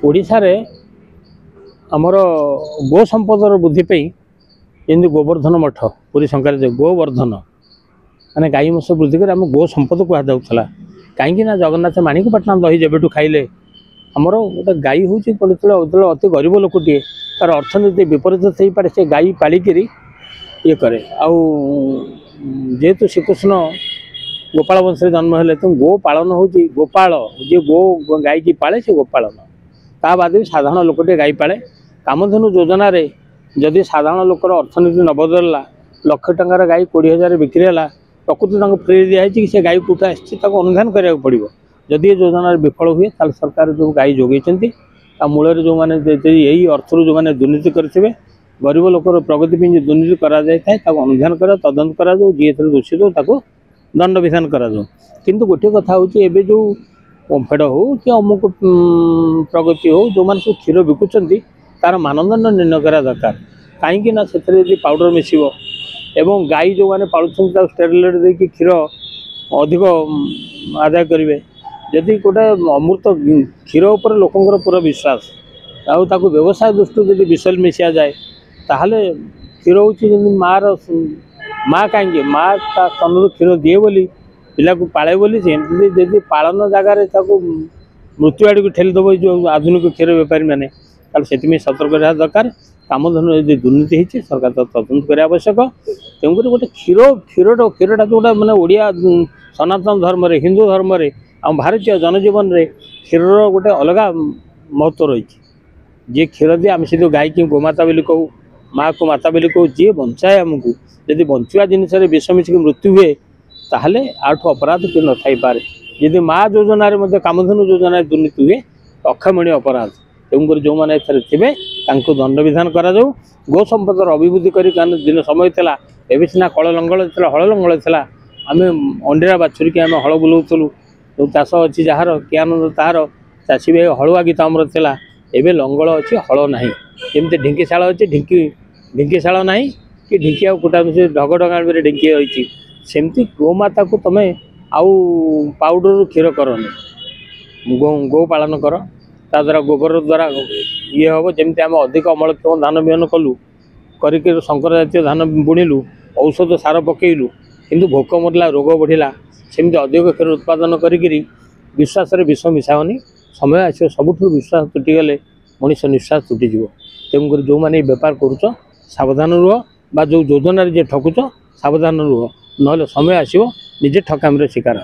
ओडिशा रे आमर गो संपदर वृद्धि जमी गोवर्धन मठ पुरी शंकर गोवर्धन माने गाई मस वृद्धि कर आम गो संपद कहला कहीं जगन्नाथ माणिकपाटना दही जब खाइले आमर गोटे गाई हूँ अति गरीब लोकटे तार अर्थनीति विपरीत थी पारे से गाई पालिक ये करे जेहेतु श्रीकृष्ण गोपाल वंश जन्म है तो गो पालन हूँ गोपाल जे गो गाई की पाले से गोपालन ता बाद भी साधारण लोकटे गाई पाले कामधेनु योजना रे जदि साधारण लोकर अर्थनीति न बदलला लक्ष टंकार गाई 20,000 बिक्री है प्रकृति फ्री दिखाई कि से गाई कूटा अनुधान करा पड़ो जदि ये योजना विफल हुए ताल सरकार जो गाई जोगें मूल जो मैंने यही अर्थर जो मैंने दुर्नीति करेंगे गरीब लोकर प्रगति जो दुर्नीति करा अनुधान कर तदंत करा जी दोषित हो दंड विधान करा किंतु गोटे कथा हूँ एवं जो ओम्फेड हो कि अमुक प्रगति हो जो मैंने सब क्षीर बिकुंट तार मानदंड निर्णय करा दरकार कहीं से पाउडर मिसब एवं गाई जो मैंने पालुं स्टेरॉइड देकी क्षीर अधिक आदाय करेंगे जदि गोटे अमृत क्षीर उपर लोकंर पूरा विश्वास आउ व्यवसाय दृष्टि जब विषल मिसा जाए ताहले क्षीर हूँ मार माँ कहीं माँ स्तन क्षीर दिए बोली पिला को पाले बोली जब पालन जगार मृत्यु आड़ को ठेलीदेव जो आधुनिक क्षीर बेपारी मैंने से सतर्क रहा दरकार कामधेनु यदि दुर्नीति होती सरकार तो तदंत करने आवश्यक तेणुक गोटे क्षीरटा जोटा मैंने ओडिया सनातन धर्म हिंदू धर्म आम भारतीय जनजीवन रे क्षीर गोटे अलग महत्व रही जी क्षीर दिए आम से गाई की गोमाता बोली कहू माँ को माता बोली कहू जी बंचाए आमको जदि बंचा जिनस विष मिसिक मृत्यु हुए ताहले आठू अपराध कि न थी पारे जदि माँ योजना कामधेनु योजना दुर्नीति हुए अक्षमणीय अपराध तेणुक जो मैंने थे दंड विधान करा गो संपदर अभिवृद्धि कर दिन समय था एवं सीना कल लंगल हल लंगल था आम अंडीरा बाछुरी की आम हल बुलाऊलु जो चाष अच्छी जार किआनंद तार चाषी भाई हलुआ गीत आमर था एवं लंगल अच्छी हल ना जमी ढिंकीशाल अच्छी ढिंकीशाल ना कि ढिंकी आटा ढग ढगा ढिंकी रही सेमती गोमाता को तुम आउ पाउडर क्षीर करनी गो पालन कर ता द्वारा गोबर द्वारा ये हम जमी आम अधिक अमलक्षम धान बिहन कलु कर शंकर जातीय धान बुणिलु औषध सार पकईलु किंतु भोक मरला रोग बढ़ला सेमती अधिक क्षीर उत्पादन करी विश्वास विष मिसाओनी समय आस सबुठ विश्वास तुटिगले मनीष निश्वास तुटिज तेणुक जो मैंने बेपार करुच सावधान रुह बा जो योजना जे ठकुच सावधान रुह ना समय आसो निजे ठकामी शिकार।